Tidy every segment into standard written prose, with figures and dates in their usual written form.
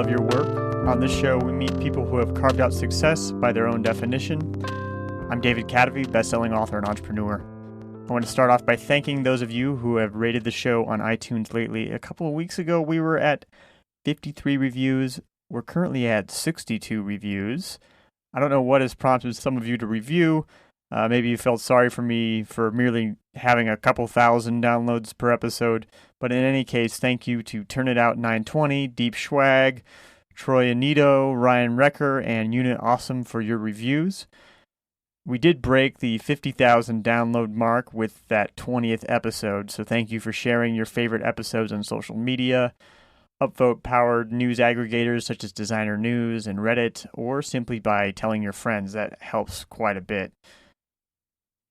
love your work. On this show, we meet people who have carved out success by their own definition. I'm David Cadavy, best-selling author and entrepreneur. I want to start off by thanking those of you who have rated the show on iTunes lately. A couple of weeks ago, we were at 53 reviews. We're currently at 62 reviews. I don't know what has prompted some of you to review. Maybe you felt sorry for me for merely having a couple thousand downloads per episode. But in any case, thank you to Turn It Out 920, Deep Schwag, Troy Anito, Ryan Recker, and Unit Awesome for your reviews. We did break the 50,000 download mark with that 20th episode, so thank you for sharing your favorite episodes on social media, upvote-powered news aggregators such as Designer News and Reddit, or simply by telling your friends. That helps quite a bit.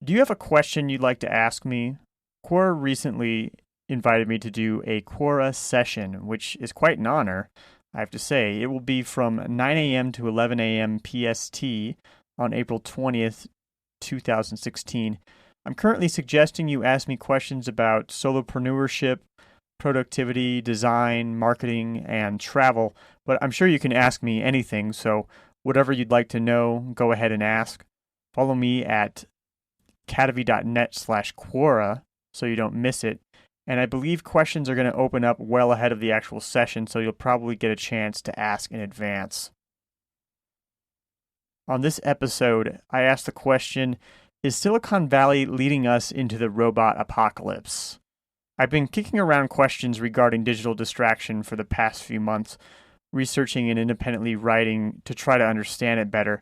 Do you have a question you'd like to ask me? Quora recently invited me to do a Quora session, which is quite an honor, I have to say. It will be from 9 a.m. to 11 a.m. PST on April 20th, 2016. I'm currently suggesting you ask me questions about solopreneurship, productivity, design, marketing, and travel, but I'm sure you can ask me anything, so whatever you'd like to know, go ahead and ask. Follow me at cadavy.net/Quora so you don't miss it. And I believe questions are going to open up well ahead of the actual session, so you'll probably get a chance to ask in advance. On this episode, I asked the question, is Silicon Valley leading us into the robot apocalypse? I've been kicking around questions regarding digital distraction for the past few months, researching and independently writing to try to understand it better.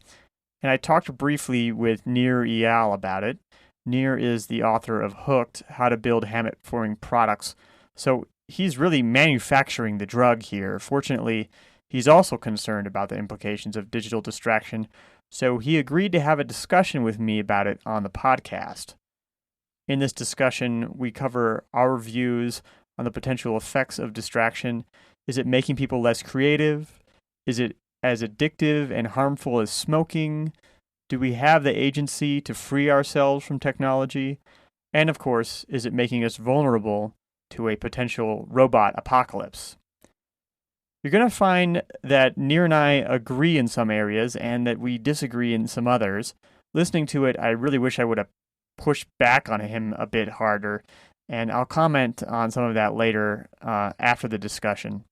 And I talked briefly with Nir Eyal about it. Nir is the author of Hooked, How to Build Habit-Forming Products. So he's really manufacturing the drug here. Fortunately, he's also concerned about the implications of digital distraction, so he agreed to have a discussion with me about it on the podcast. In this discussion, we cover our views on the potential effects of distraction. Is it making people less creative? Is it as addictive and harmful as smoking? Do we have the agency to free ourselves from technology? And of course, is it making us vulnerable to a potential robot apocalypse? You're going to find that Nir and I agree in some areas and that we disagree in some others. Listening to it, I really wish I would have pushed back on him a bit harder, and I'll comment on some of that later after the discussion.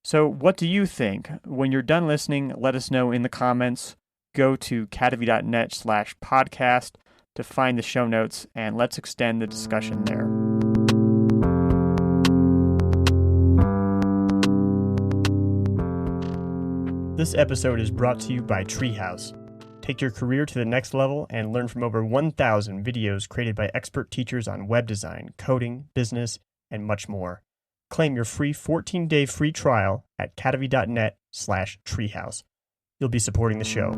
So what do you think? When you're done listening, let us know in the comments. Go to cadavy.net/podcast to find the show notes, and let's extend the discussion there. This episode is brought to you by Treehouse. Take your career to the next level and learn from over 1,000 videos created by expert teachers on web design, coding, business, and much more. Claim your free 14-day free trial at cadavy.net/treehouse. You'll be supporting the show.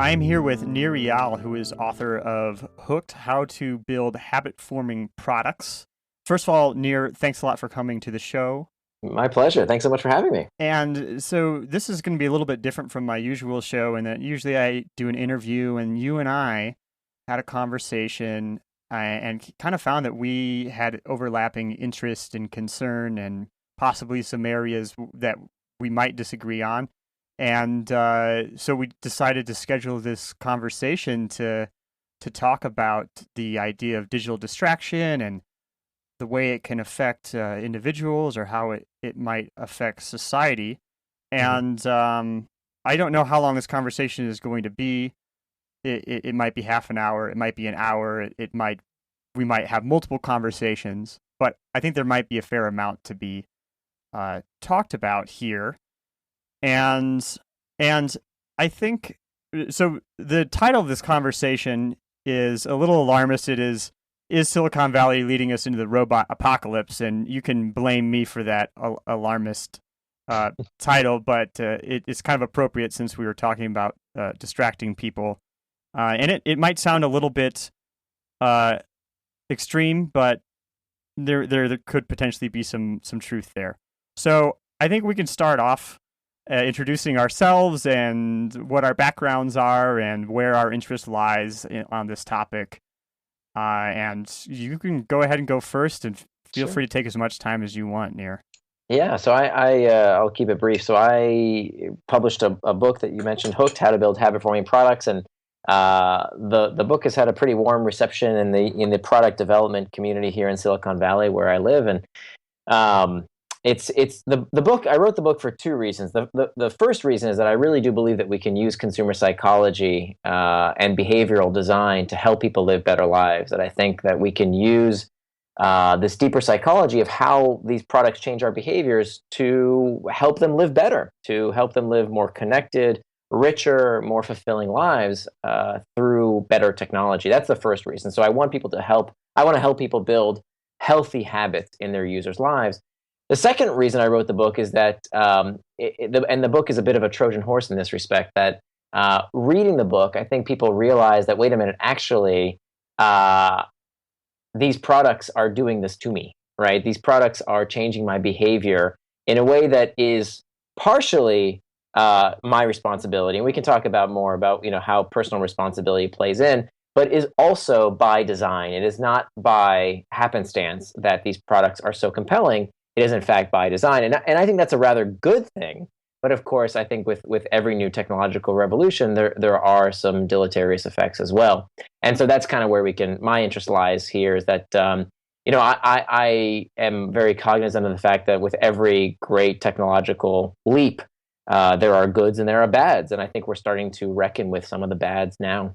I am here with Nir Eyal, who is author of Hooked, How to Build Habit-Forming Products. First of all, Nir, thanks a lot for coming to the show. My pleasure. Thanks so much for having me. And so this is going to be a little bit different from my usual show in that usually I do an interview and you and I had a conversation and kind of found that we had overlapping interest and concern and possibly some areas that we might disagree on. And so we decided to schedule this conversation to talk about the idea of digital distraction and the way it can affect individuals or how it might affect society. And I don't know how long this conversation is going to be. It might be half an hour. It might be an hour. We might have multiple conversations, but I think there might be a fair amount to be talked about here. And I think, so the title of this conversation is a little alarmist. It is Silicon Valley leading us into the robot apocalypse? And you can blame me for that alarmist title, but it's kind of appropriate since we were talking about distracting people. And it might sound a little bit extreme, but there could potentially be some truth there. So I think we can start off introducing ourselves and what our backgrounds are and where our interest lies on this topic. And you can go ahead and go first, and feel Sure. free to take as much time as you want, Nir. Yeah, so I'll keep it brief. So I published a book that you mentioned, Hooked: How to Build Habit-Forming Products, and the book has had a pretty warm reception in the product development community here in Silicon Valley, where I live. And um, it's the book. I wrote the book for two reasons. The first reason is that I really do believe that we can use consumer psychology and behavioral design to help people live better lives. That I think that we can use this deeper psychology of how these products change our behaviors to help them live better, to help them live more connected, richer, more fulfilling lives through better technology. That's the first reason. So I want people to help. I want to help people build healthy habits in their users' lives. The second reason I wrote the book is that, and the book is a bit of a Trojan horse in this respect, that reading the book, I think people realize that, wait a minute, actually, these products are doing this to me, right? These products are changing my behavior in a way that is partially my responsibility. And we can talk about more about, how personal responsibility plays in, but is also by design. It is not by happenstance that these products are so compelling. It is in fact by design. And I think that's a rather good thing. But of course, I think with every new technological revolution, there are some deleterious effects as well. And so that's kind of where my interest lies here, is that, I am very cognizant of the fact that with every great technological leap, there are goods and there are bads. And I think we're starting to reckon with some of the bads now.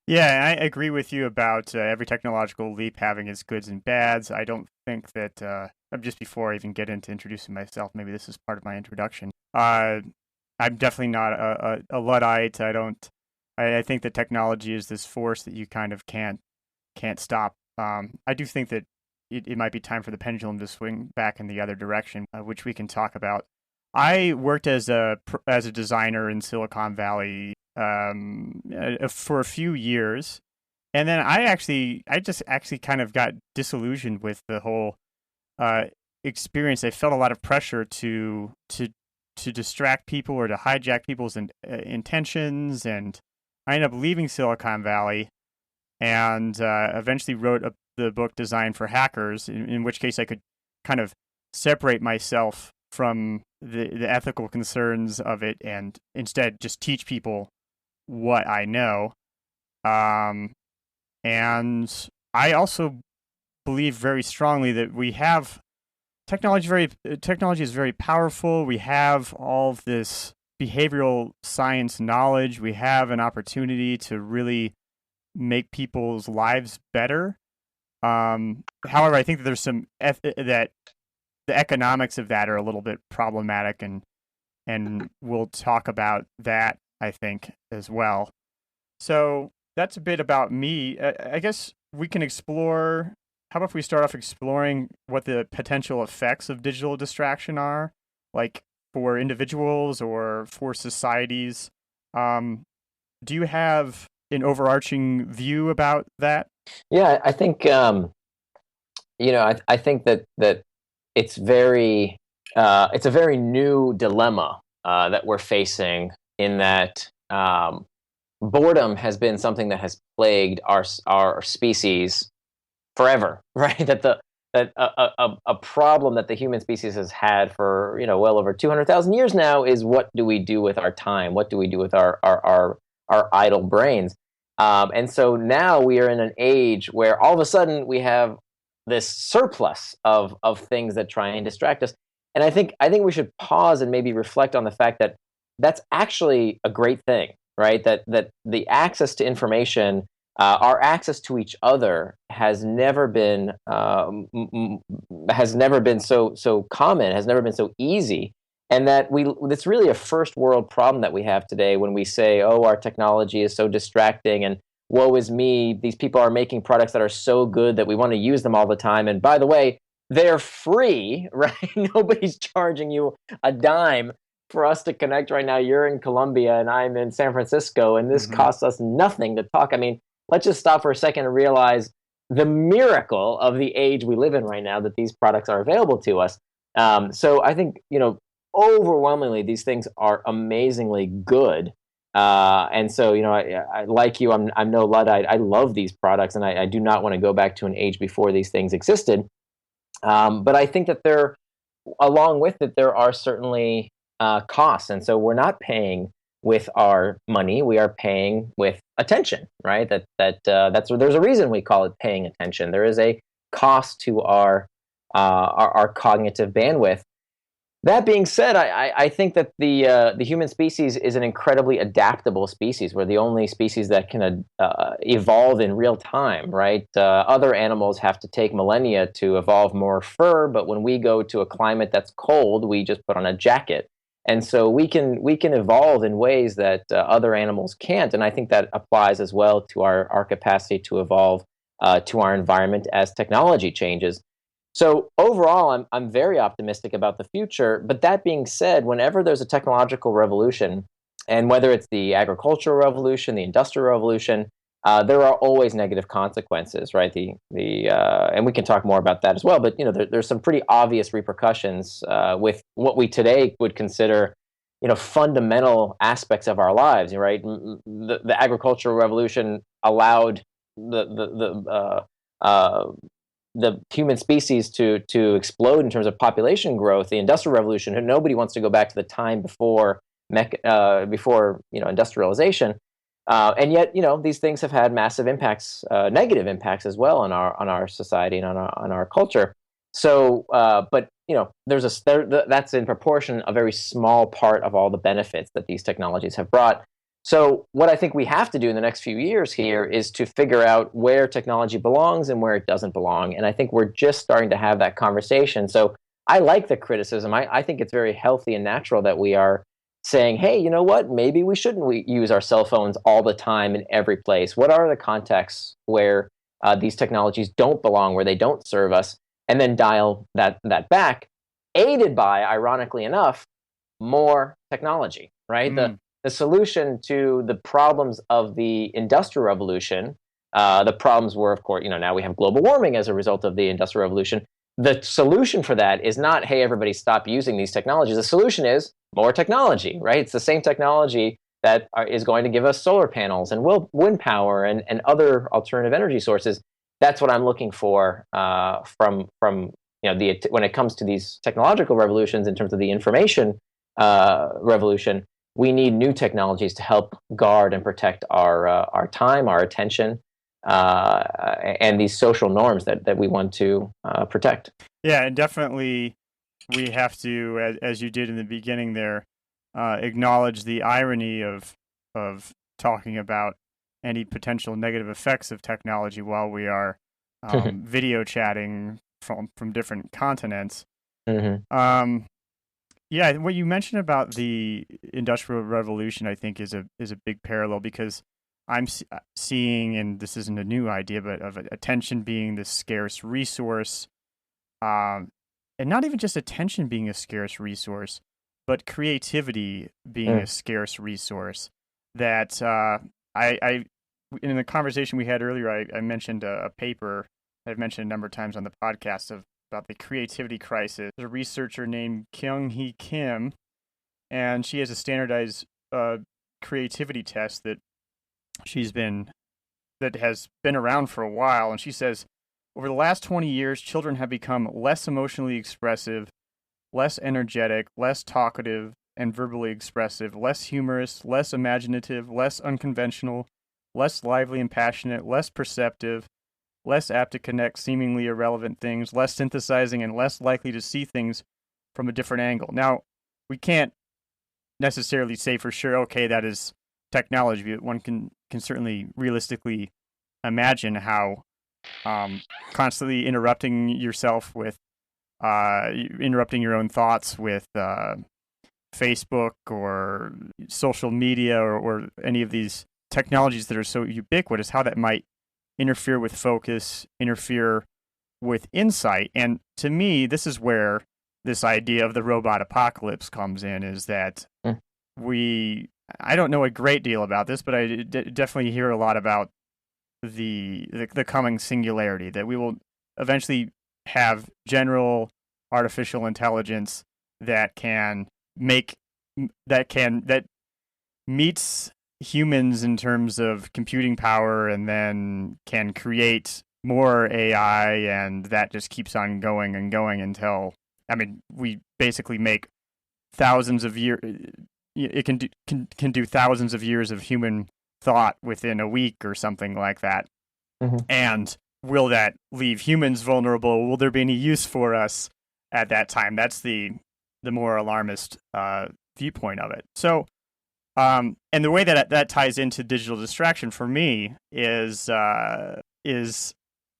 Yeah, I agree with you about every technological leap having its goods and bads. I don't think that, just before I even get into introducing myself, maybe this is part of my introduction. I'm definitely not a Luddite. I think that technology is this force that you kind of can't stop. I do think that it might be time for the pendulum to swing back in the other direction, which we can talk about. I worked as a designer in Silicon Valley for a few years, and then I just actually kind of got disillusioned with the whole experience. I felt a lot of pressure to distract people or to hijack people's intentions, and I ended up leaving Silicon Valley and eventually wrote the book Design for Hackers, in which case I could kind of separate myself from the ethical concerns of it and instead just teach people what I know. And I also believe very strongly that we have technology is very powerful. We have all of this behavioral science knowledge. We have an opportunity to really make people's lives better. However, I think that there's that the economics of that are a little bit problematic, and we'll talk about that, I think, as well. So that's a bit about me. I guess we can explore. How about if we start off exploring what the potential effects of digital distraction are, like for individuals or for societies? Do you have an overarching view about that? Yeah, I think I think that it's a very new dilemma that we're facing, in that boredom has been something that has plagued our species forever, right? A problem that the human species has had for well over 200,000 years now is, what do we do with our time? What do we do with our idle brains? And so now we are in an age where all of a sudden we have this surplus of things that try and distract us. And I think we should pause and maybe reflect on the fact that that's actually a great thing, right? That the access to information, our access to each other, has never been so common, has never been so easy, and that it's really a first world problem that we have today when we say, oh, our technology is so distracting, and woe is me, these people are making products that are so good that we want to use them all the time. And by the way, they're free, right? Nobody's charging you a dime for us to connect right now. You're in Colombia and I'm in San Francisco, and this Mm-hmm. costs us nothing to talk. I mean, let's just stop for a second and realize the miracle of the age we live in right now, that these products are available to us. So I think, overwhelmingly, these things are amazingly good. And so, I like you. I'm no Luddite. I love these products, and I do not want to go back to an age before these things existed. But I think that along with it, there are certainly costs, and so we're not paying with our money; we are paying with attention, right? That's there's a reason we call it paying attention. There is a cost to our cognitive bandwidth. That being said, I think that the human species is an incredibly adaptable species. We're the only species that can evolve in real time, right? Other animals have to take millennia to evolve more fur, but when we go to a climate that's cold, we just put on a jacket. And so we can evolve in ways that other animals can't, and I think that applies as well to our capacity to evolve to our environment as technology changes. So overall, I'm very optimistic about the future. But that being said, whenever there's a technological revolution, and whether it's the agricultural revolution, the industrial revolution, there are always negative consequences, right? And we can talk more about that as well. But there's some pretty obvious repercussions with what we today would consider, fundamental aspects of our lives, right? The agricultural revolution allowed the human species to explode in terms of population growth. The Industrial Revolution, and nobody wants to go back to the time before industrialization, and yet these things have had massive impacts, negative impacts as well on our society and on our culture. So, but that's in proportion a very small part of all the benefits that these technologies have brought. So what I think we have to do in the next few years here is to figure out where technology belongs and where it doesn't belong. And I think we're just starting to have that conversation. So I like the criticism. I think it's very healthy and natural that we are saying, hey, you know what? Maybe we shouldn't use our cell phones all the time in every place. What are the contexts where these technologies don't belong, where they don't serve us? And then dial that back, aided by, ironically enough, more technology, right? The solution to the problems of the Industrial Revolution, the problems were, of course, now we have global warming as a result of the Industrial Revolution. The solution for that is not, hey, everybody stop using these technologies. The solution is more technology, right? It's the same technology that is going to give us solar panels and wind power and other alternative energy sources. That's what I'm looking for from when it comes to these technological revolutions in terms of the information revolution. We need new technologies to help guard and protect our time, our attention, and these social norms that we want to protect. Yeah, and definitely we have to, as you did in the beginning there, acknowledge the irony of talking about any potential negative effects of technology while we are video chatting from different continents. Mm-hmm. Yeah, what you mentioned about the Industrial Revolution, I think, is a big parallel, because I'm seeing, and this isn't a new idea, but of attention being this scarce resource, and not even just attention being a scarce resource, but creativity being a scarce resource. That I in the conversation we had earlier, I mentioned a paper that I've mentioned a number of times on the podcast about the creativity crisis. There's a researcher named Kyung-Hee Kim, and she has a standardized creativity test that has been around for a while, and she says over the last 20 years, children have become less emotionally expressive, less energetic, less talkative and verbally expressive, less humorous, less imaginative, less unconventional, less lively and passionate, less perceptive, less apt to connect seemingly irrelevant things, less synthesizing, and less likely to see things from a different angle. Now, we can't necessarily say for sure, okay, that is technology, but one can certainly realistically imagine how constantly interrupting yourself with, interrupting your own thoughts with Facebook or social media or any of these technologies that are so ubiquitous, how that might interfere with focus, interfere with insight. And to me, this is where this idea of the robot apocalypse comes in, is that I don't know a great deal about this, but I definitely hear a lot about the coming singularity, that we will eventually have general artificial intelligence that meets humans in terms of computing power and then can create more AI, and that just keeps on going and going until, I mean, we basically make thousands of years. It can do thousands of years of human thought within a week or something like that. Mm-hmm. And will that leave humans vulnerable? Will there be any use for us at that time? That's the more alarmist viewpoint of it. So, and the way that ties into digital distraction for me is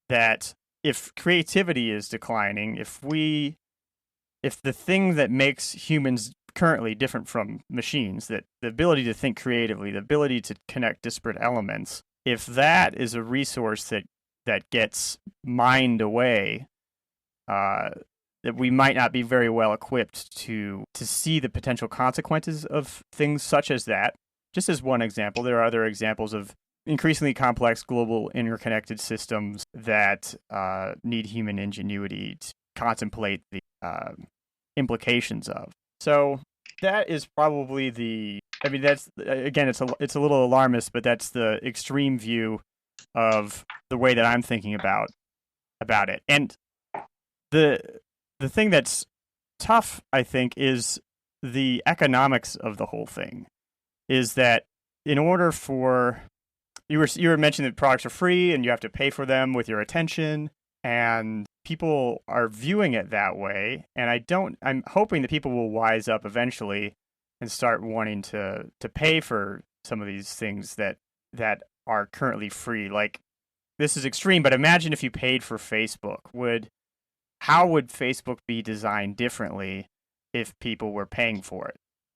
that if creativity is declining, if the thing that makes humans currently different from machines, that the ability to think creatively, the ability to connect disparate elements, if that is a resource that gets mined away, that we might not be very well equipped to see the potential consequences of things such as that. Just as one example, there are other examples of increasingly complex global interconnected systems that need human ingenuity to contemplate the implications of. So that is probably I mean, that's, again, it's a little alarmist, but that's the extreme view of the way that I'm thinking about it. And the thing that's tough, I think, is the economics of the whole thing. Is that in order for you were mentioning that products are free and you have to pay for them with your attention, and people are viewing it that way. And I'm hoping that people will wise up eventually and start wanting to pay for some of these things that are currently free. Like, this is extreme, but imagine if you paid for Facebook. How would Facebook be designed differently if people were paying for it?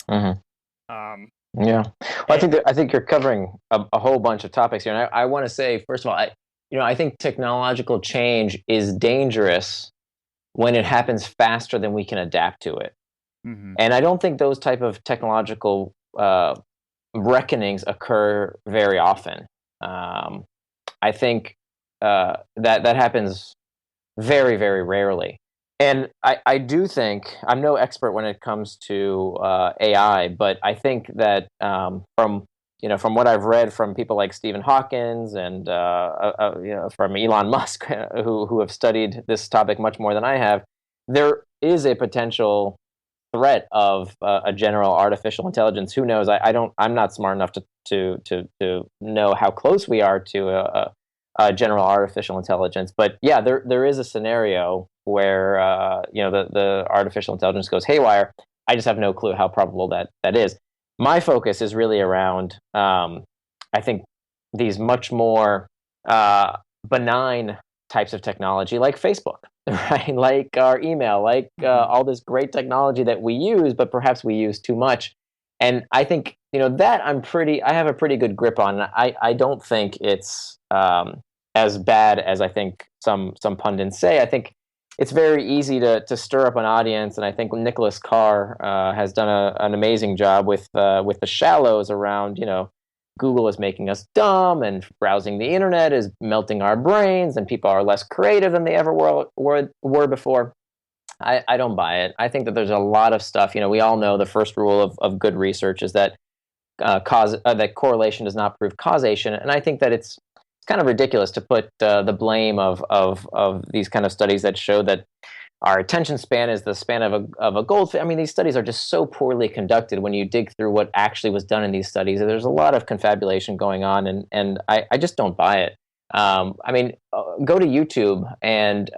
Mm-hmm. Yeah. Well, I think you're covering a whole bunch of topics here, and I want to say, first of all, I think technological change is dangerous when it happens faster than we can adapt to it. Mm-hmm. And I don't think those type of technological reckonings occur very often. I think that happens very, very rarely. And I do think, I'm no expert when it comes to AI, but I think that from what I've read from people like Stephen Hawkins and from Elon Musk, who have studied this topic much more than I have, there is a potential threat of a general artificial intelligence. Who knows? I'm not smart enough to know how close we are to a general artificial intelligence. But yeah, there is a scenario where the artificial intelligence goes haywire. I just have no clue how probable that is. My focus is really around, I think, these much more benign types of technology, like Facebook, right? Like our email, like all this great technology that we use, but perhaps we use too much. And I think that I have a pretty good grip on. I don't think it's as bad as I think some pundits say. I think it's very easy to stir up an audience, and I think Nicholas Carr has done an amazing job with the shallows around, Google is making us dumb, and browsing the internet is melting our brains, and people are less creative than they ever were before. I don't buy it. I think that there's a lot of stuff. We all know the first rule of good research is that that correlation does not prove causation, and I think that it's kind of ridiculous to put the blame of these kind of studies that show that our attention span is the span of a goldfish. I mean, these studies are just so poorly conducted when you dig through what actually was done in these studies. There's a lot of confabulation going on, and I just don't buy it. Go to YouTube and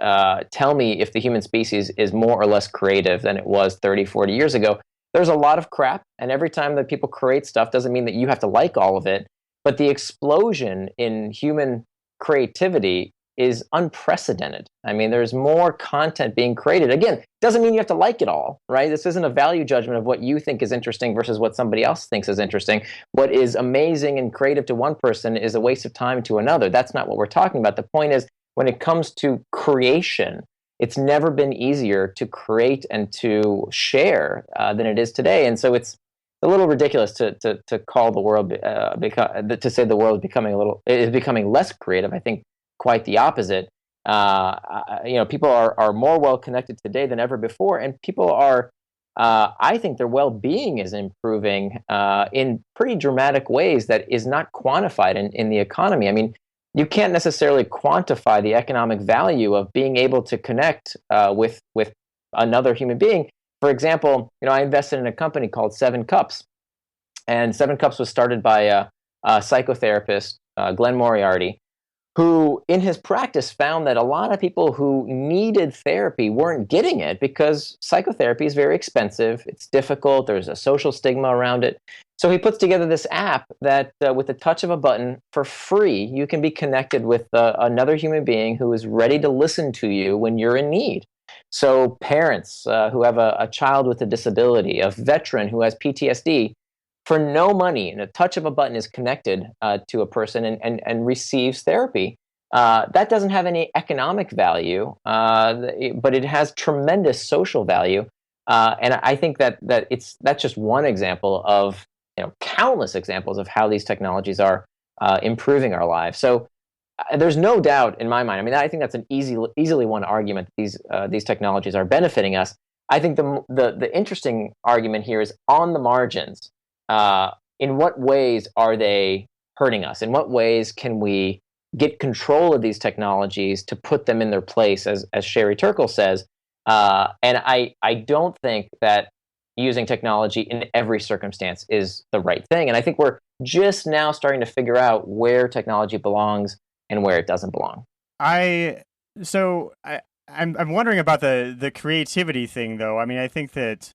tell me if the human species is more or less creative than it was 30, 40 years ago. There's a lot of crap, and every time that people create stuff doesn't mean that you have to like all of it. But the explosion in human creativity is unprecedented. I mean, there's more content being created. Again, doesn't mean you have to like it all, right? This isn't a value judgment of what you think is interesting versus what somebody else thinks is interesting. What is amazing and creative to one person is a waste of time to another. That's not what we're talking about. The point is, when it comes to creation, it's never been easier to create and to share than it is today. And so it's a little ridiculous to call the world to say the world is becoming less creative. I think quite the opposite. People are more well connected today than ever before, and people are I think their well-being is improving in pretty dramatic ways that is not quantified in the economy. I mean, you can't necessarily quantify the economic value of being able to connect with another human being. For example, I invested in a company called Seven Cups, and Seven Cups was started by a psychotherapist, Glenn Moriarty, who in his practice found that a lot of people who needed therapy weren't getting it because psychotherapy is very expensive. It's difficult. There's a social stigma around it. So he puts together this app that with the touch of a button for free, you can be connected with another human being who is ready to listen to you when you're in need. So parents who have a child with a disability, a veteran who has PTSD, for no money, and a touch of a button is connected to a person and receives therapy. That doesn't have any economic value, but it has tremendous social value. And I think that's just one example of countless examples of how these technologies are improving our lives. So there's no doubt in my mind. I mean, I think that's an easily won argument that these technologies are benefiting us. I think the interesting argument here is on the margins. In what ways are they hurting us? In what ways can we get control of these technologies to put them in their place, as Sherry Turkle says? And I don't think that using technology in every circumstance is the right thing. And I think we're just now starting to figure out where technology belongs and where it doesn't belong. I'm wondering about the creativity thing, though. I mean, I think that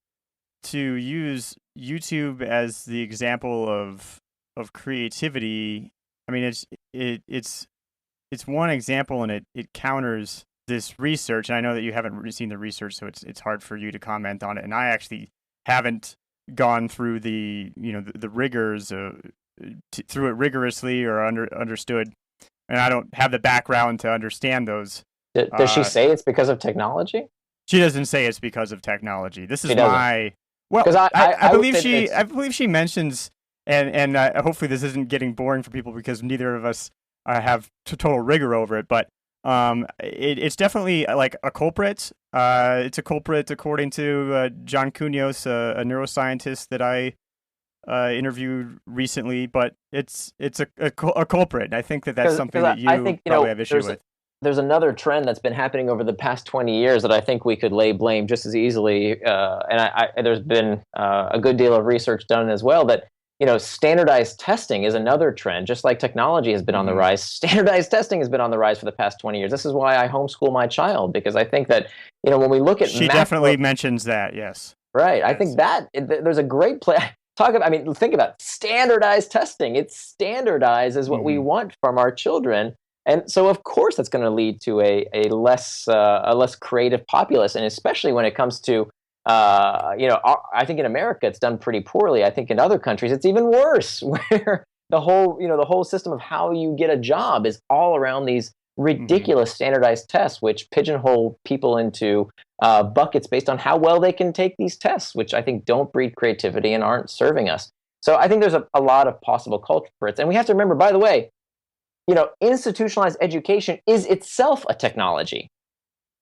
to use YouTube as the example of creativity, I mean, it's one example, and it counters this research. And I know that you haven't seen the research, so it's hard for you to comment on it. And I actually haven't gone through the rigors through it rigorously or understood, and I don't have the background to understand those. Does she say it's because of technology? She doesn't say it's because of technology. This is Well, I believe she mentions, and hopefully this isn't getting boring for people because neither of us have total rigor over it, but it's definitely like a culprit. It's a culprit according to John Cunios, a neuroscientist that I interviewed recently, but it's a culprit. I think that's something that you probably have issue with. There's another trend that's been happening over the past 20 years that I think we could lay blame just as easily, and there's been a good deal of research done as well, that standardized testing is another trend. Just like technology has been on the rise, standardized testing has been on the rise for the past 20 years. This is why I homeschool my child, because I think that when we look at she definitely mentions that, yes. Right. Yes. I think that there's a great play. Think about standardized testing. It standardizes what we want from our children. And so, of course, that's going to lead to a less creative populace, and especially when it comes to, I think in America it's done pretty poorly. I think in other countries it's even worse, where the whole system of how you get a job is all around these ridiculous standardized tests, which pigeonhole people into buckets based on how well they can take these tests, which I think don't breed creativity and aren't serving us. So I think there's a lot of possible culprits, and we have to remember, by the way, institutionalized education is itself a technology,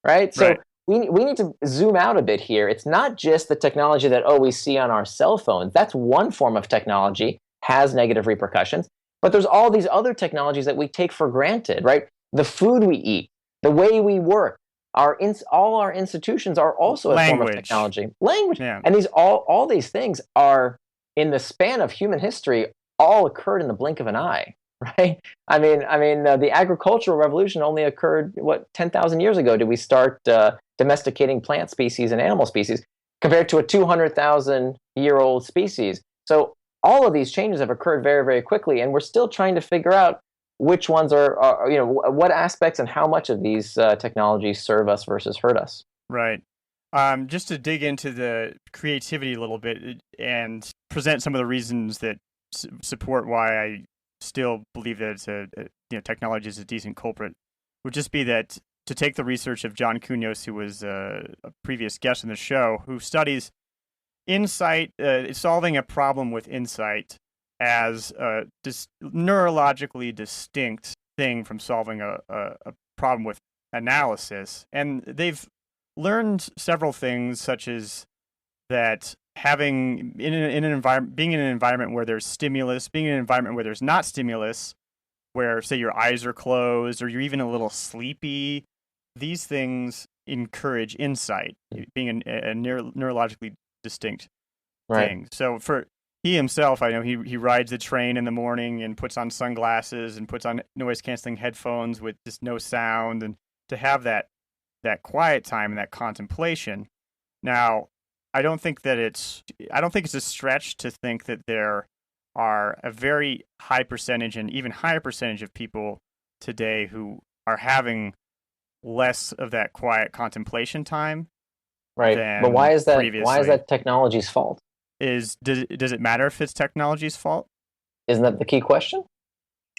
right? So we need to zoom out a bit here. It's not just the technology that, we see on our cell phones. That's one form of technology, has negative repercussions. But there's all these other technologies that we take for granted, right? The food we eat, the way we work, all our institutions are also a form of technology. Language. Yeah. And all these things are, in the span of human history, all occurred in the blink of an eye. Right. I mean, the agricultural revolution only occurred 10,000 years ago. Did we start domesticating plant species and animal species compared to a 200,000-year-old species? So all of these changes have occurred very, very quickly, and we're still trying to figure out which ones are what aspects and how much of these technologies serve us versus hurt us. Right. Just to dig into the creativity a little bit and present some of the reasons that support why I still believe that technology is a decent culprit, would just be that to take the research of John Cunios, who was a previous guest in the show, who studies insight, solving a problem with insight as a neurologically distinct thing from solving a problem with analysis. And they've learned several things, such as that having in an environment, being in an environment where there's stimulus, being in an environment where there's not stimulus, where say your eyes are closed or you're even a little sleepy, these things encourage insight, being a neurologically distinct thing. So for he himself, I know he rides the train in the morning and puts on sunglasses and puts on noise canceling headphones with just no sound, and to have that quiet time and that contemplation. Now, I don't think it's a stretch to think that there are a very high percentage and even higher percentage of people today who are having less of that quiet contemplation time. Right. But why is that? Previously. Why is that technology's fault? Does it matter if it's technology's fault? Isn't that the key question?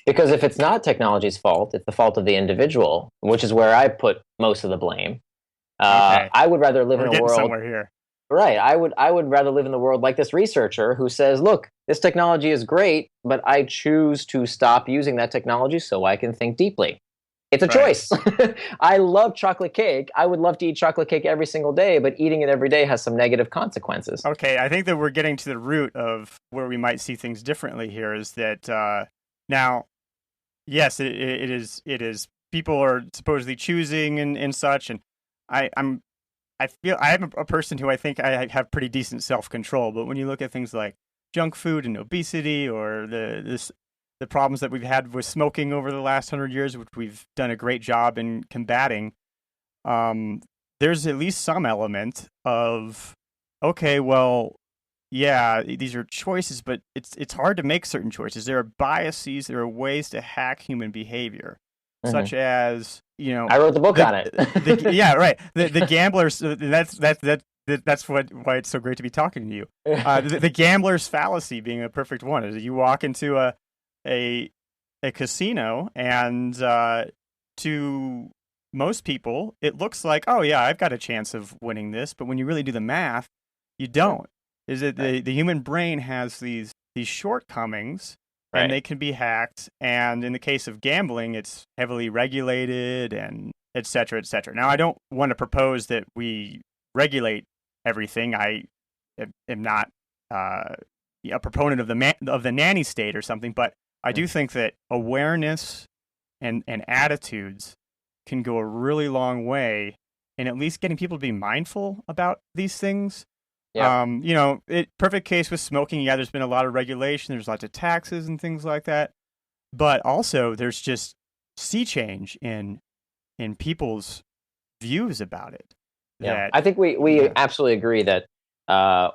Because if it's not technology's fault, it's the fault of the individual, which is where I put most of the blame. Okay. I would rather live in a world somewhere here. Right. I would rather live in the world like this researcher who says, look, this technology is great, but I choose to stop using that technology so I can think deeply. It's a choice. I love chocolate cake. I would love to eat chocolate cake every single day, but eating it every day has some negative consequences. Okay, I think that we're getting to the root of where we might see things differently here, is that now, yes, it is. People are supposedly choosing and such, and I feel I am a person who I think I have pretty decent self-control, but when you look at things like junk food and obesity, or the problems that we've had with smoking over the last 100 years, which we've done a great job in combating, there's at least some element of, okay, well, yeah, these are choices, but it's hard to make certain choices. There are biases, there are ways to hack human behavior, such as, I wrote the book on it. Yeah, right. The gamblers. That's why it's so great to be talking to you. The gambler's fallacy being a perfect one is that you walk into a casino, and to most people it looks like, oh yeah, I've got a chance of winning this, but when you really do the math, you don't. Is that the human brain has these shortcomings, and they can be hacked, and in the case of gambling, it's heavily regulated, and et cetera, et cetera. Now, I don't want to propose that we regulate everything. I am not a proponent of the nanny state or something, but I do think that awareness and attitudes can go a really long way in at least getting people to be mindful about these things. Yeah. Perfect case with smoking. Yeah, there's been a lot of regulation. There's lots of taxes and things like that. But also, there's just sea change in people's views about it. Yeah, I think we absolutely agree that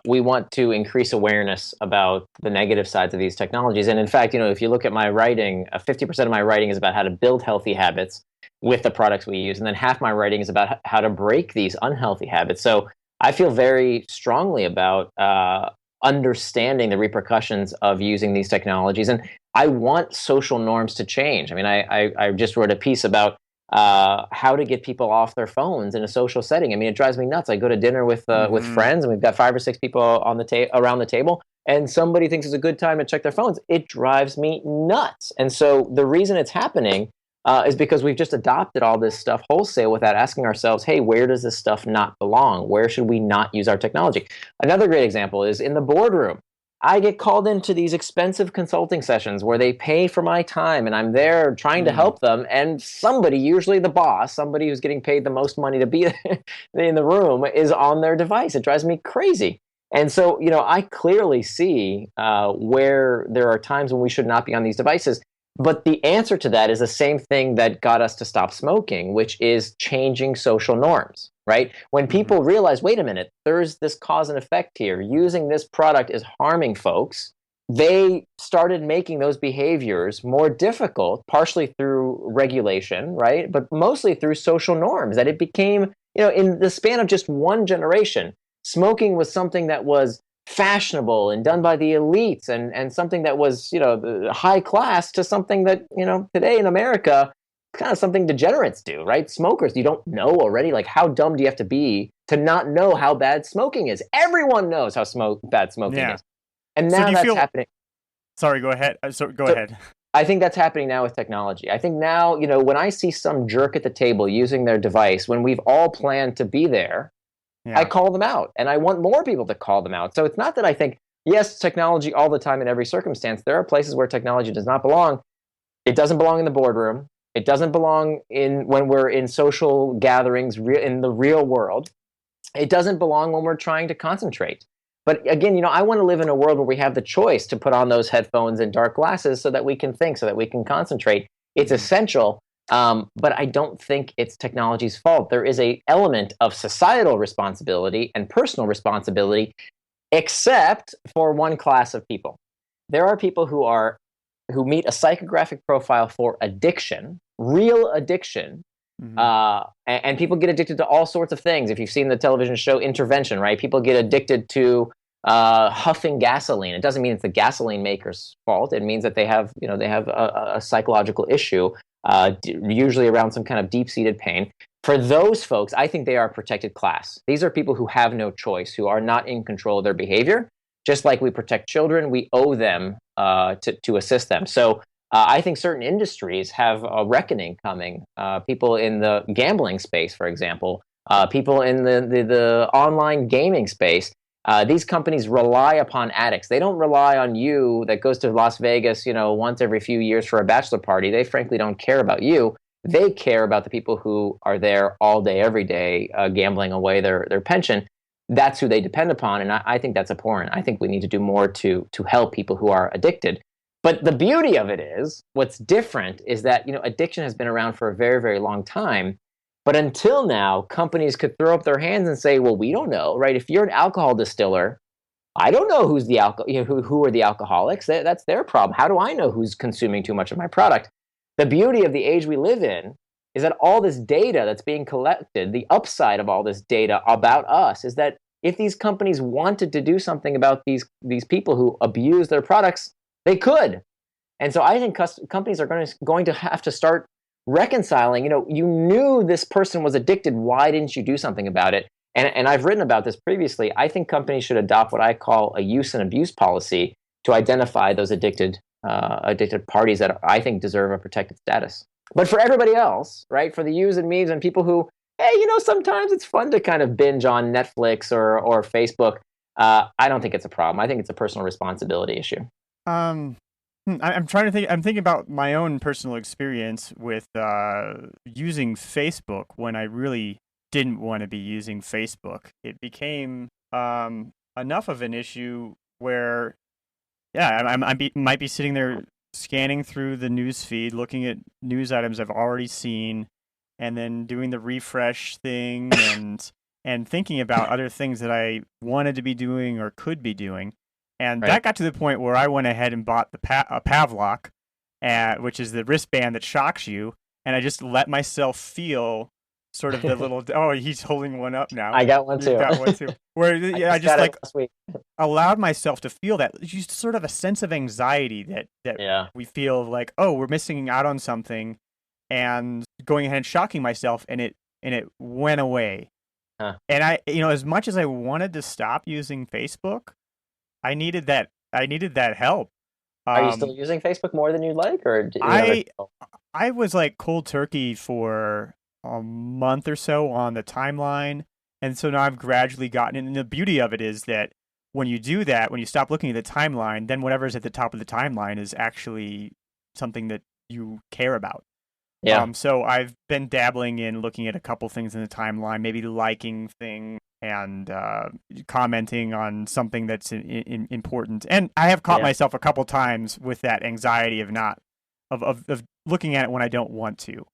we want to increase awareness about the negative sides of these technologies. And in fact, if you look at my writing, 50% of my writing is about how to build healthy habits with the products we use. And then half my writing is about how to break these unhealthy habits. So I feel very strongly about understanding the repercussions of using these technologies. And I want social norms to change. I mean, I just wrote a piece about how to get people off their phones in a social setting. I mean, it drives me nuts. I go to dinner with friends, and we've got 5 or 6 people on around the table, and somebody thinks it's a good time to check their phones. It drives me nuts. And so the reason it's happening is because we've just adopted all this stuff wholesale without asking ourselves, hey, where does this stuff not belong? Where should we not use our technology? Another great example is in the boardroom. I get called into these expensive consulting sessions where they pay for my time, and I'm there trying to help them, and somebody, usually the boss, somebody who's getting paid the most money to be in the room, is on their device. It drives me crazy. And so, I clearly see where there are times when we should not be on these devices. But the answer to that is the same thing that got us to stop smoking, which is changing social norms, right? When people realize, wait a minute, there's this cause and effect here. Using this product is harming folks. They started making those behaviors more difficult, partially through regulation, right? But mostly through social norms, that it became, in the span of just one generation, smoking was something that was fashionable and done by the elites, and something that was, high class, to something that, today in America, kind of something degenerates do, right? Smokers, you don't know already? Like, how dumb do you have to be to not know how bad smoking is? Everyone knows how bad smoking is. And now that's happening. Sorry, go ahead. Go ahead. I think that's happening now with technology. I think now, when I see some jerk at the table using their device, when we've all planned to be there, I call them out, and I want more people to call them out. So it's not that I think, yes, technology all the time in every circumstance. There are places where technology does not belong. It doesn't belong in the boardroom. It doesn't belong when we're in social gatherings in the real world. It doesn't belong when we're trying to concentrate. But again, I want to live in a world where we have the choice to put on those headphones and dark glasses so that we can think, so that we can concentrate. It's essential, but I don't think it's technology's fault. There is an element of societal responsibility and personal responsibility, except for one class of people. There are people who meet a psychographic profile for addiction, real addiction. And people get addicted to all sorts of things. If you've seen the television show Intervention, right? People get addicted to huffing gasoline. It doesn't mean it's the gasoline maker's fault. It means that they have a psychological issue, usually around some kind of deep-seated pain. For those folks, I think they are a protected class. These are people who have no choice, who are not in control of their behavior. Just like we protect children, we owe them to assist them. So I think certain industries have a reckoning coming. People in the gambling space, for example, people in the online gaming space. These companies rely upon addicts. They don't rely on you that goes to Las Vegas, once every few years for a bachelor party. They frankly don't care about you. They care about the people who are there all day, every day, gambling away their pension. That's who they depend upon, and I think that's abhorrent. I think we need to do more to help people who are addicted. But the beauty of it is, what's different is that addiction has been around for a very, very long time. But until now, companies could throw up their hands and say, "Well, we don't know, right? If you're an alcohol distiller, I don't know who's the who are the alcoholics. That's their problem. How do I know who's consuming too much of my product?" The beauty of the age we live in is that all this data that's being collected, the upside of all this data about us, is that if these companies wanted to do something about these people who abuse their products, they could. And so I think companies are going to have to start reconciling. You knew this person was addicted. Why didn't you do something about it? And I've written about this previously. I think companies should adopt what I call a use and abuse policy to identify those addicted parties that I think deserve a protected status. But for everybody else, right, for the yous and me's and people who, hey, sometimes it's fun to kind of binge on Netflix or Facebook, I don't think it's a problem. I think it's a personal responsibility issue. I'm trying to think. I'm thinking about my own personal experience with using Facebook when I really didn't want to be using Facebook. It became enough of an issue where, I might be sitting there scanning through the news feed, looking at news items I've already seen, and then doing the refresh thing and thinking about other things that I wanted to be doing or could be doing. And that got to the point where I went ahead and bought a Pavlok, which is the wristband that shocks you, and I just let myself feel sort of the little. Oh, he's holding one up now. I got one too. Got one too. Where I just like last week. allowed myself to feel that, just sort of a sense of anxiety that we feel like, oh, we're missing out on something, and going ahead and shocking myself, and it went away. Huh. And I, as much as I wanted to stop using Facebook, I needed that help. Are you still using Facebook more than you'd like, or I was like cold turkey for a month or so on the timeline, and so now I've gradually gotten in. And the beauty of it is that when you do that, when you stop looking at the timeline, then whatever's at the top of the timeline is actually something that you care about. Yeah. So I've been dabbling in looking at a couple things in the timeline, maybe liking things and commenting on something that's important. And I have caught myself a couple times with that anxiety of looking at it when I don't want to.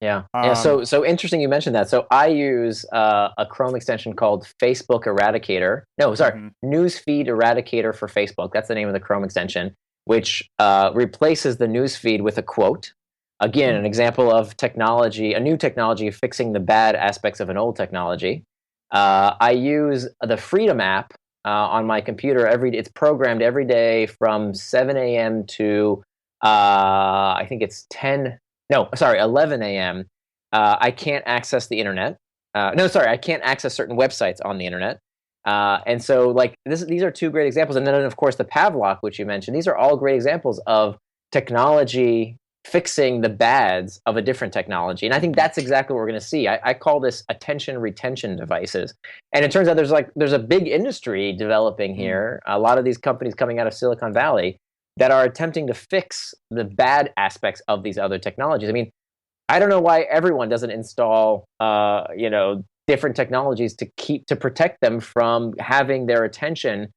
Yeah. So interesting you mentioned that. So I use a Chrome extension called Facebook Eradicator. No, sorry, Newsfeed Eradicator for Facebook. That's the name of the Chrome extension, which replaces the newsfeed with a quote. Again, an example of technology, a new technology fixing the bad aspects of an old technology. I use the Freedom app on my computer it's programmed every day from 7 a.m. to I think it's 11 a.m. I can't access the internet. I can't access certain websites on the internet. And so these are two great examples. And then of course the Pavlok, which you mentioned, these are all great examples of technology fixing the bads of a different technology. And I think that's exactly what we're going to see. I call this attention retention devices. And it turns out there's a big industry developing here. A lot of these companies coming out of Silicon Valley that are attempting to fix the bad aspects of these other technologies. I mean, I don't know why everyone doesn't install, different technologies to protect them from having their attention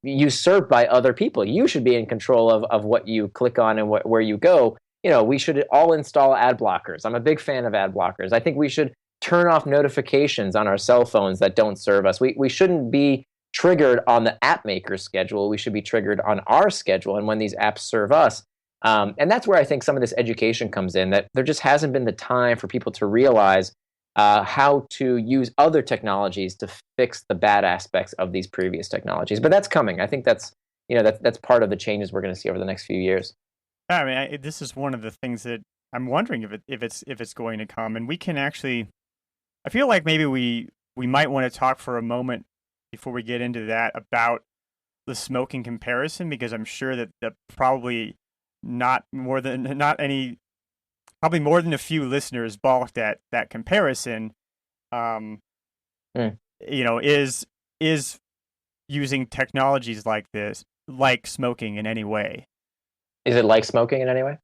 usurped by other people. You should be in control of what you click on and where you go. We should all install ad blockers. I'm a big fan of ad blockers. I think we should turn off notifications on our cell phones that don't serve us. We shouldn't be triggered on the app maker's schedule. We should be triggered on our schedule and when these apps serve us. And that's where I think some of this education comes in, that there just hasn't been the time for people to realize how to use other technologies to fix the bad aspects of these previous technologies. But that's coming. I think that's part of the changes we're going to see over the next few years. I mean, this is one of the things that I'm wondering if it's going to come, and we can actually. I feel like maybe we might want to talk for a moment before we get into that about the smoking comparison, because I'm sure that probably probably more than a few listeners balked at that comparison. Is using technologies like this like smoking in any way? Is it like smoking in any way?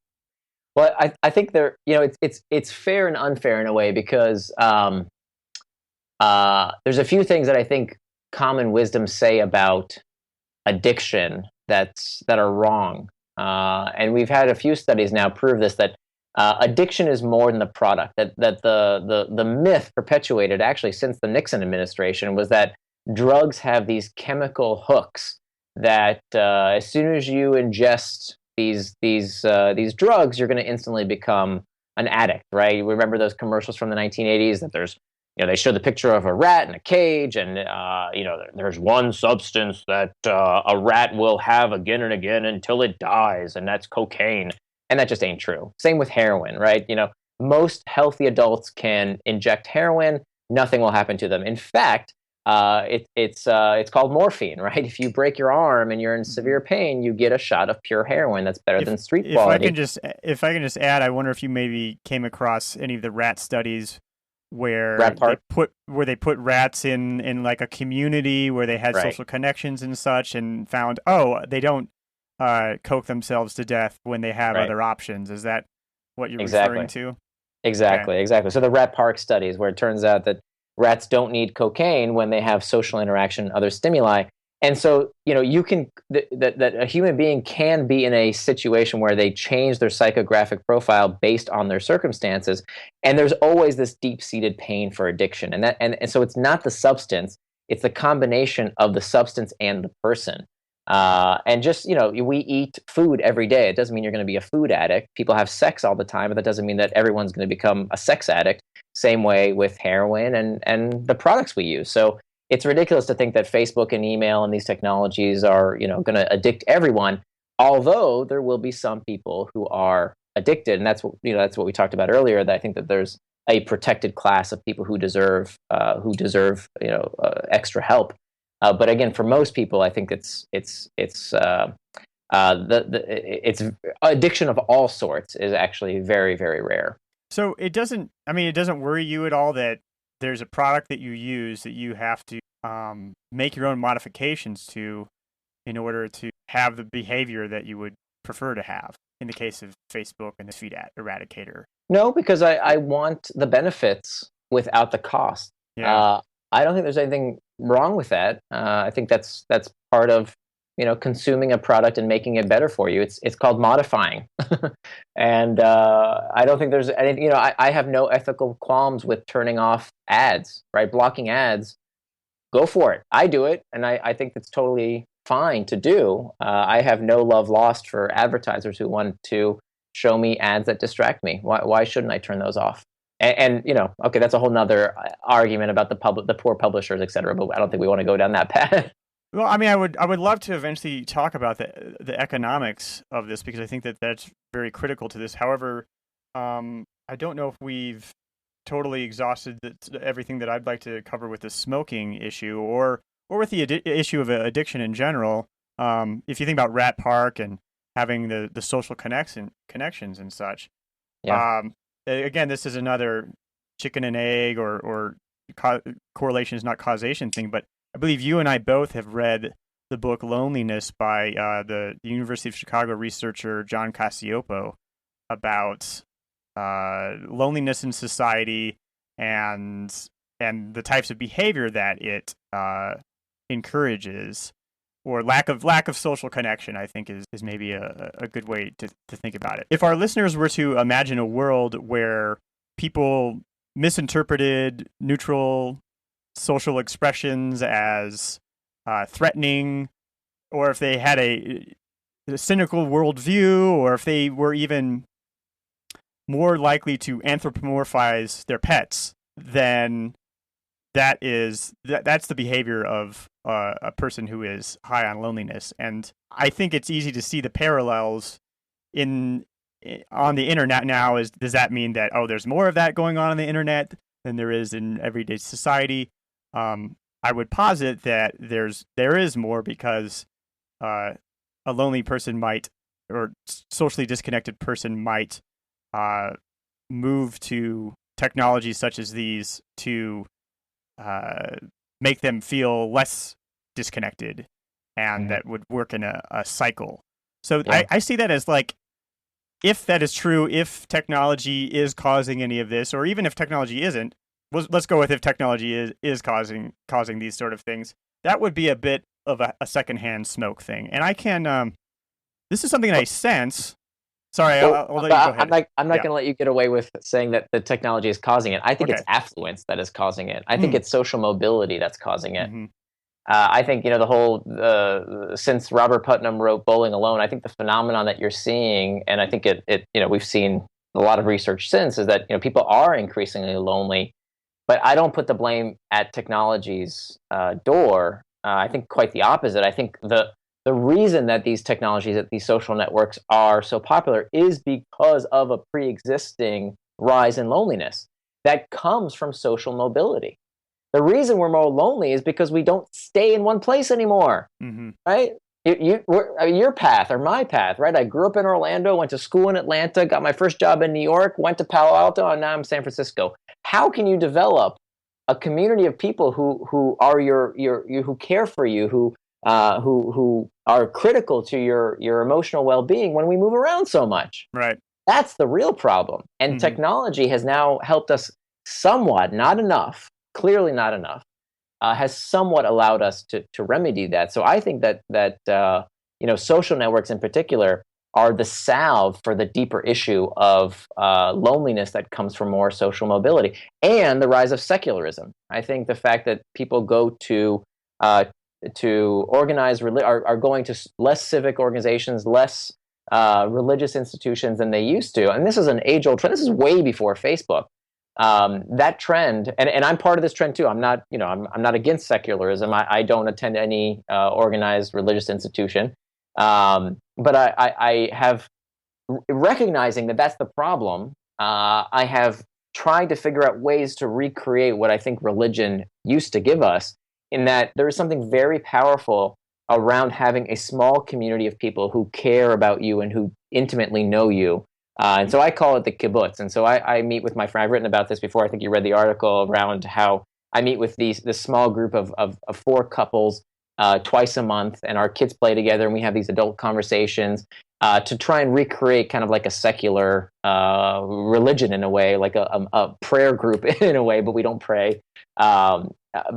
Well, I think it's fair and unfair in a way, because there's a few things that I think common wisdom say about addiction that are wrong. And we've had a few studies now prove this, that addiction is more than the product. That the myth perpetuated actually since the Nixon administration was that drugs have these chemical hooks that as soon as you ingest these drugs, you're going to instantly become an addict, right? You remember those commercials from the 1980s that there's, they show the picture of a rat in a cage, and there's one substance that a rat will have again and again until it dies, and that's cocaine. And that just ain't true. Same with heroin, right? Most healthy adults can inject heroin, nothing will happen to them. In fact, it's called morphine, right? If you break your arm and you're in severe pain, you get a shot of pure heroin. That's better than street quality. If I can just add, I wonder if you maybe came across any of the rat studies where they put rats in like a community where they had social connections and such, and found they don't coke themselves to death when they have other options. Is that what you're referring to? Exactly. So the rat park studies, where it turns out that rats don't need cocaine when they have social interaction and other stimuli. And so, you can that a human being can be in a situation where they change their psychographic profile based on their circumstances, and there's always this deep-seated pain for addiction. And so it's not the substance, it's the combination of the substance and the person. And just, we eat food every day. It doesn't mean you're going to be a food addict. People have sex all the time, but that doesn't mean that everyone's going to become a sex addict. Same way with heroin and the products we use. So it's ridiculous to think that Facebook and email and these technologies are, going to addict everyone, although there will be some people who are addicted. And that's what we talked about earlier, that I think that there's a protected class of people who deserve extra help. But again, for most people, I think it's addiction of all sorts is actually very, very rare. So it doesn't worry you at all that there's a product that you use that you have to make your own modifications to in order to have the behavior that you would prefer to have in the case of Facebook and the feed eradicator? No, because I want the benefits without the cost. Yeah. I don't think there's anything wrong with that. I think that's part of consuming a product and making it better for you. It's called modifying, and I don't think there's any. I have no ethical qualms with turning off ads, right? Blocking ads. Go for it. I do it, and I think it's totally fine to do. I have no love lost for advertisers who want to show me ads that distract me. Why shouldn't I turn those off? And okay, that's a whole nother argument about the poor publishers, et cetera, but I don't think we want to go down that path. Well, I mean, I would love to eventually talk about the economics of this, because I think that that's very critical to this. However, I don't know if we've totally exhausted everything that I'd like to cover with the smoking issue or with the issue of addiction in general. If you think about Rat Park and having the social connections and such. Yeah. Again, this is another chicken and egg or correlation is not causation thing, but I believe you and I both have read the book Loneliness by the University of Chicago researcher John Cacioppo about loneliness in society and the types of behavior that it encourages, or lack of social connection, I think is maybe a good way to think about it. If our listeners were to imagine a world where people misinterpreted neutral social expressions as threatening, or if they had a cynical worldview, or if they were even more likely to anthropomorphize their pets, then that's the behavior of a person who is high on loneliness. And I think it's easy to see the parallels on the internet now. Does that mean that there's more of that going on the internet than there is in everyday society? I would posit that there is more, because a lonely person might, or socially disconnected person might move to technologies such as these to make them feel less disconnected, and that would work in a cycle. So yeah. I see that as like, if that is true, if technology is causing any of this, or even if technology isn't, let's go with if technology is causing these sort of things, that would be a bit of a secondhand smoke thing. And I can, this is something that I sense. Sorry, I'll let you go ahead. I'm not going to let you get away with saying that the technology is causing it. I think it's affluence that is causing it. I think it's social mobility that's causing it. Mm-hmm. I think, the whole, since Robert Putnam wrote Bowling Alone, I think the phenomenon that you're seeing, and I think we've seen a lot of research since, is that, people are increasingly lonely, but I don't put the blame at technology's door. I think quite the opposite. I think the reason that these technologies, that these social networks are so popular, is because of a pre-existing rise in loneliness that comes from social mobility. The reason we're more lonely is because we don't stay in one place anymore, right? Your path or my path, right? I grew up in Orlando, went to school in Atlanta, got my first job in New York, went to Palo Alto, and now I'm in San Francisco. How can you develop a community of people who are who care for you, who are critical to your emotional well-being when we move around so much? Right. That's the real problem. And technology has now helped us somewhat, not enough, clearly not enough, has somewhat allowed us to remedy that. So I think that social networks in particular are the salve for the deeper issue of loneliness that comes from more social mobility and the rise of secularism. I think the fact that people go to organize, are going to less civic organizations, less religious institutions than they used to. And this is an age-old trend. This is way before Facebook. That trend, and I'm part of this trend too. I'm not, I'm not against secularism. I don't attend any organized religious institution. But I have, recognizing that that's the problem, I have tried to figure out ways to recreate what I think religion used to give us, in that there is something very powerful around having a small community of people who care about you and who intimately know you. And so I call it the kibbutz. And so I meet with my friend. I've written about this before. I think you read the article around how I meet with this small group of 4 couples twice a month, and our kids play together, and we have these adult conversations to try and recreate kind of like a secular religion in a way, like a prayer group in a way, but we don't pray.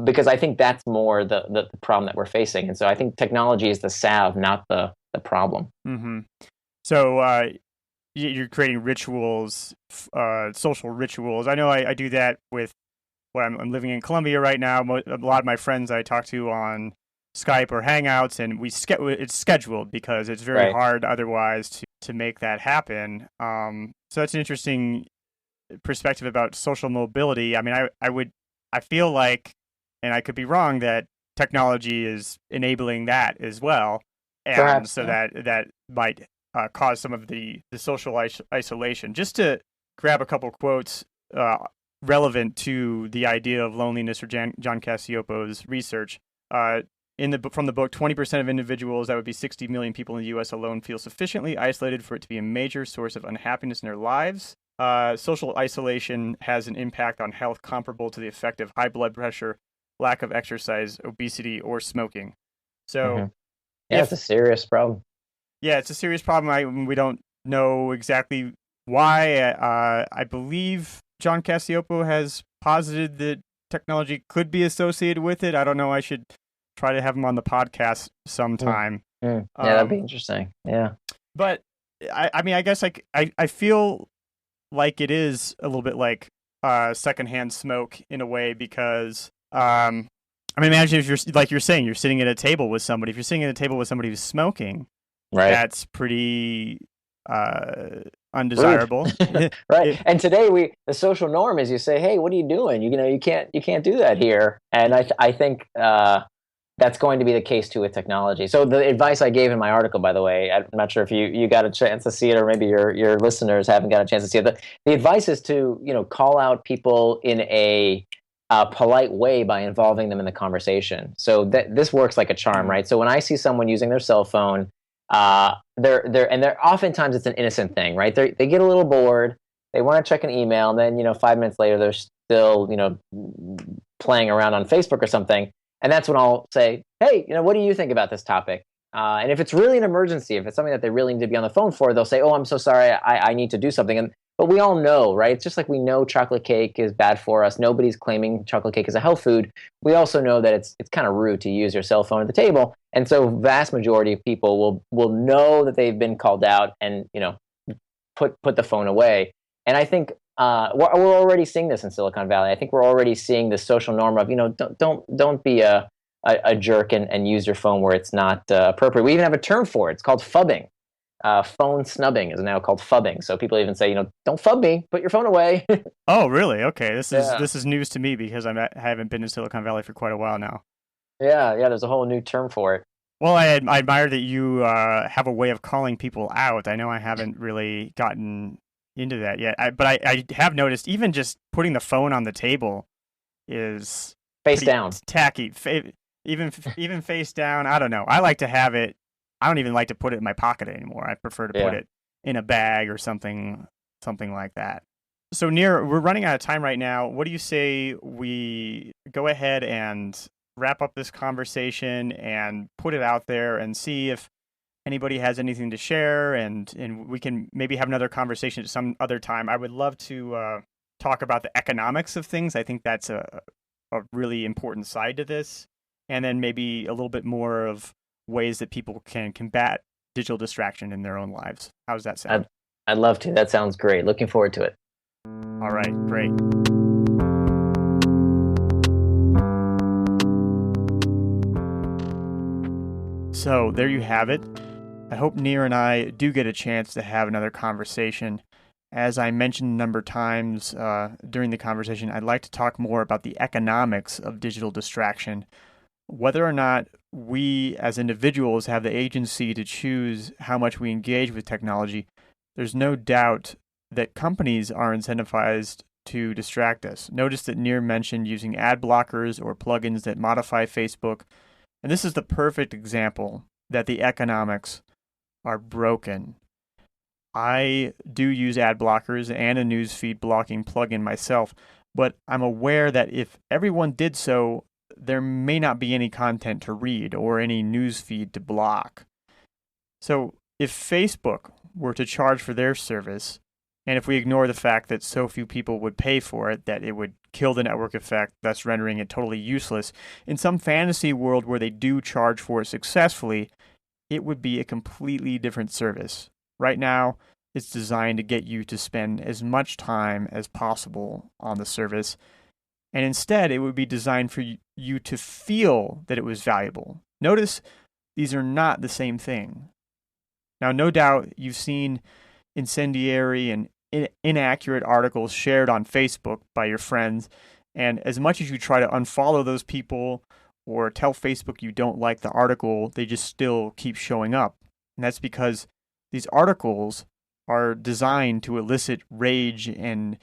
Because I think that's more the problem that we're facing. And so I think technology is the salve, not the problem. Mm-hmm. So you're creating rituals, social rituals. I know I do that with I'm living in Colombia right now. A lot of my friends I talk to on Skype or Hangouts, and it's scheduled because it's very hard otherwise to make that happen. So that's an interesting perspective about social mobility. I mean, I feel like, and I could be wrong, that technology is enabling that as well, and perhaps, so that might cause some of the social isolation. Just to grab a couple quotes relevant to the idea of loneliness or John Cacioppo's research. from the book, 20% of individuals, that would be 60 million people in the U.S. alone, feel sufficiently isolated for it to be a major source of unhappiness in their lives. Social isolation has an impact on health comparable to the effect of high blood pressure, lack of exercise, obesity, or smoking. So, yeah, it's a serious problem. Yeah, it's a serious problem. We don't know exactly why. I believe John Cacioppo has posited that technology could be associated with it. I don't know. I should try to have him on the podcast sometime. Yeah, that'd be interesting. Yeah. But I mean, I guess I feel like it is a little bit like secondhand smoke in a way because I mean, imagine if you're saying, you're sitting at a table with somebody. If you're sitting at a table with somebody who's smoking, right, that's pretty undesirable. Right. And today the social norm is you say, hey, what are you doing? You can't do that here. And I think that's going to be the case too with technology. So the advice I gave in my article, by the way, I'm not sure if you got a chance to see it, or maybe your listeners haven't got a chance to see it. The advice is to call out people in a polite way by involving them in the conversation. So this works like a charm, right? So when I see someone using their cell phone, they're oftentimes it's an innocent thing, right? They get a little bored, they want to check an email, and then 5 minutes later they're still playing around on Facebook or something. And that's when I'll say, hey, what do you think about this topic? And if it's really an emergency, if it's something that they really need to be on the phone for, they'll say, oh, I'm so sorry, I need to do something. But we all know, right? It's just like we know chocolate cake is bad for us. Nobody's claiming chocolate cake is a health food. We also know that it's kind of rude to use your cell phone at the table. And so vast majority of people will know that they've been called out and, put the phone away. And I think we're already seeing this in Silicon Valley. I think we're already seeing the social norm of, don't be a jerk and use your phone where it's not appropriate. We even have a term for it. It's called phubbing. Phone snubbing is now called phubbing. So people even say, don't phub me, put your phone away. Oh, really? Okay. This is news to me because I haven't been in Silicon Valley for quite a while now. Yeah. There's a whole new term for it. Well, I admire that you have a way of calling people out. I know I haven't really gotten into that yet, but I have noticed even just putting the phone on the table is face down, tacky. Even face down. I don't know. I like to have it. I don't even like to put it in my pocket anymore. I prefer to put it in a bag or something like that. So, Nir, we're running out of time right now. What do you say we go ahead and wrap up this conversation and put it out there and see if anybody has anything to share, and we can maybe have another conversation at some other time. I would love to talk about the economics of things. I think that's a really important side to this. And then maybe a little bit more of ways that people can combat digital distraction in their own lives. How does that sound? I'd love to. That sounds great. Looking forward to it. All right, great. So there you have it. I hope Nir and I do get a chance to have another conversation. As I mentioned a number of times during the conversation, I'd like to talk more about the economics of digital distraction. Whether or not we as individuals have the agency to choose how much we engage with technology, there's no doubt that companies are incentivized to distract us. Notice that Nir mentioned using ad blockers or plugins that modify Facebook, and this is the perfect example that the economics are broken. I do use ad blockers and a newsfeed blocking plugin myself, but I'm aware that if everyone did so, there may not be any content to read or any newsfeed to block. So if Facebook were to charge for their service, and if we ignore the fact that so few people would pay for it, that it would kill the network effect, thus rendering it totally useless, in some fantasy world where they do charge for it successfully, it would be a completely different service. Right now, it's designed to get you to spend as much time as possible on the service, and instead it would be designed for you to feel that it was valuable. Notice these are not the same thing. Now, no doubt you've seen incendiary and inaccurate articles shared on Facebook by your friends, and as much as you try to unfollow those people or tell Facebook you don't like the article, they just still keep showing up. And that's because these articles are designed to elicit rage and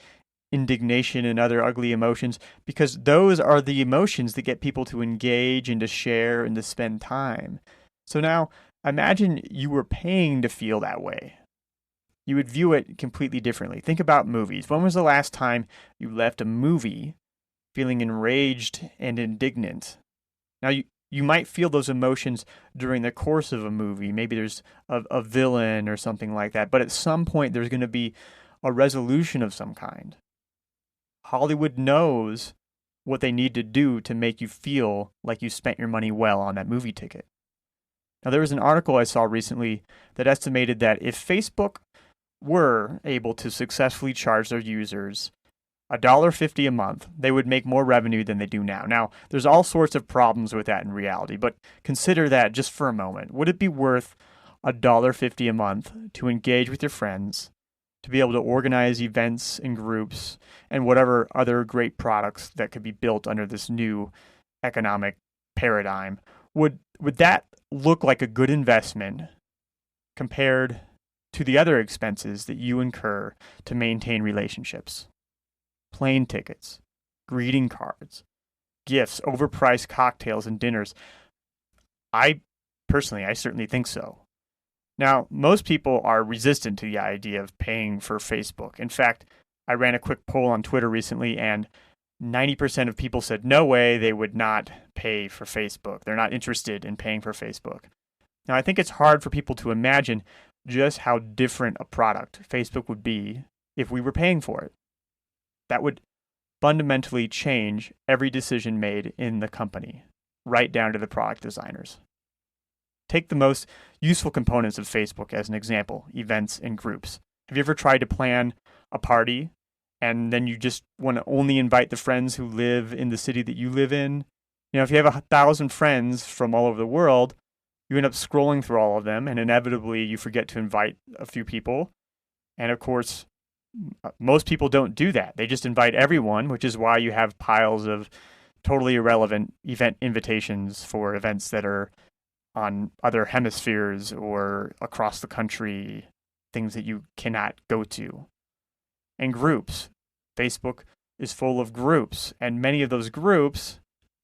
indignation and other ugly emotions, because those are the emotions that get people to engage and to share and to spend time. So now imagine you were paying to feel that way. You would view it completely differently. Think about movies. When was the last time you left a movie feeling enraged and indignant? Now, you might feel those emotions during the course of a movie. Maybe there's a villain or something like that. But at some point, there's going to be a resolution of some kind. Hollywood knows what they need to do to make you feel like you spent your money well on that movie ticket. Now, there was an article I saw recently that estimated that if Facebook were able to successfully charge their users $1.50 a month, they would make more revenue than they do now. Now, there's all sorts of problems with that in reality, but consider that just for a moment. Would it be worth $1.50 a month to engage with your friends, to be able to organize events and groups, and whatever other great products that could be built under this new economic paradigm? Would that look like a good investment compared to the other expenses that you incur to maintain relationships? Plane tickets, greeting cards, gifts, overpriced cocktails and dinners. I certainly think so. Now, most people are resistant to the idea of paying for Facebook. In fact, I ran a quick poll on Twitter recently, and 90% of people said no way they would not pay for Facebook. They're not interested in paying for Facebook. Now, I think it's hard for people to imagine just how different a product Facebook would be if we were paying for it. That would fundamentally change every decision made in the company, right down to the product designers. Take the most useful components of Facebook as an example, events and groups. Have you ever tried to plan a party and then you just want to only invite the friends who live in the city that you live in? You know, if you have 1,000 friends from all over the world, you end up scrolling through all of them, and inevitably you forget to invite a few people. And of course, most people don't do that. They just invite everyone, which is why you have piles of totally irrelevant event invitations for events that are on other hemispheres or across the country, things that you cannot go to. And groups. Facebook is full of groups, and many of those groups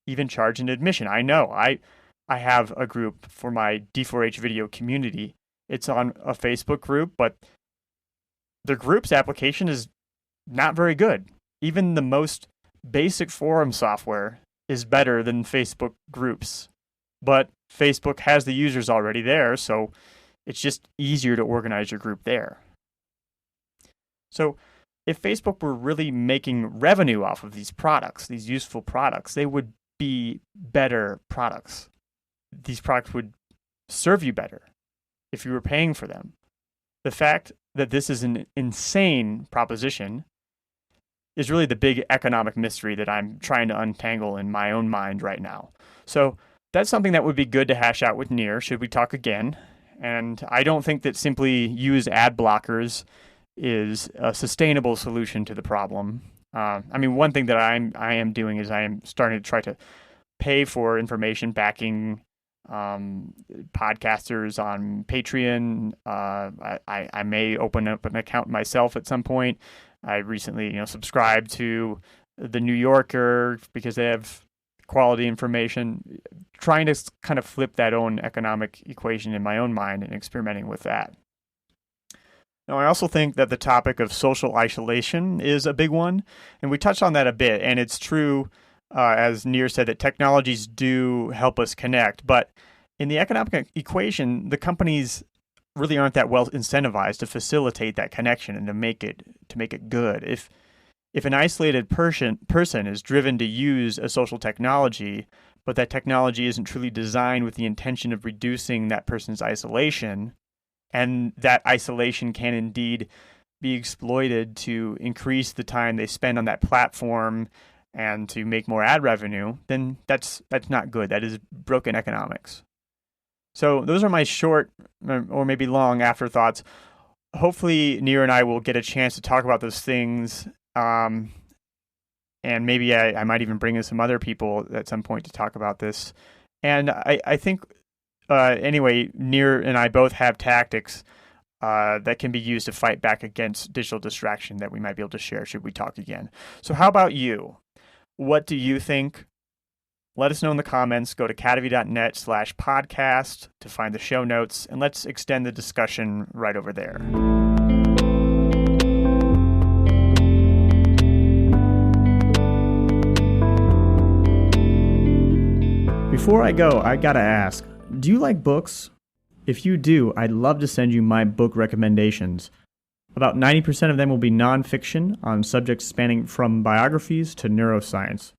even charge an admission. I know. I have a group for my D4H video community. It's on a Facebook group, but the group's application is not very good. Even the most basic forum software is better than Facebook groups. But Facebook has the users already there, so it's just easier to organize your group there. So if Facebook were really making revenue off of these products, these useful products, they would be better products. These products would serve you better if you were paying for them. The fact that this is an insane proposition is really the big economic mystery that I'm trying to untangle in my own mind right now. So that's something that would be good to hash out with Nir should we talk again. And I don't think that simply use ad blockers is a sustainable solution to the problem. One thing that I am doing is I am starting to try to pay for information backing podcasters on Patreon. I may open up an account myself at some point. I recently, subscribed to the New Yorker because they have quality information. Trying to kind of flip that own economic equation in my own mind and experimenting with that. Now, I also think that the topic of social isolation is a big one, and we touched on that a bit. And it's true, as Nir said, that technologies do help us connect, but in the economic equation, the companies really aren't that well incentivized to facilitate that connection and to make it good. If an isolated person is driven to use a social technology, but that technology isn't truly designed with the intention of reducing that person's isolation, and that isolation can indeed be exploited to increase the time they spend on that platform and to make more ad revenue, then that's not good. That is broken economics. So those are my short or maybe long afterthoughts. Hopefully Nir and I will get a chance to talk about those things. And maybe I might even bring in some other people at some point to talk about this. And I think, anyway, Nir and I both have tactics that can be used to fight back against digital distraction that we might be able to share should we talk again. So how about you? What do you think? Let us know in the comments. Go to cadavy.net/podcast to find the show notes, and let's extend the discussion right over there. Before I go, I gotta ask, do you like books? If you do, I'd love to send you my book recommendations. About 90% of them will be nonfiction on subjects spanning from biographies to neuroscience.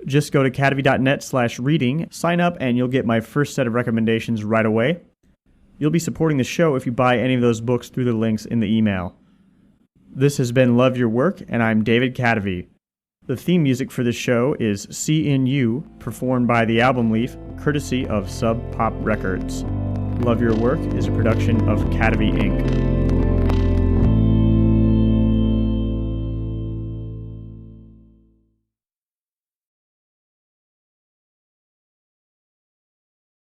Just go to cadavy.net/reading, sign up, and you'll get my first set of recommendations right away. You'll be supporting the show if you buy any of those books through the links in the email. This has been Love Your Work, and I'm David Cadavy. The theme music for this show is See in You, performed by The Album Leaf, courtesy of Sub Pop Records. Love Your Work is a production of Cadavy Inc.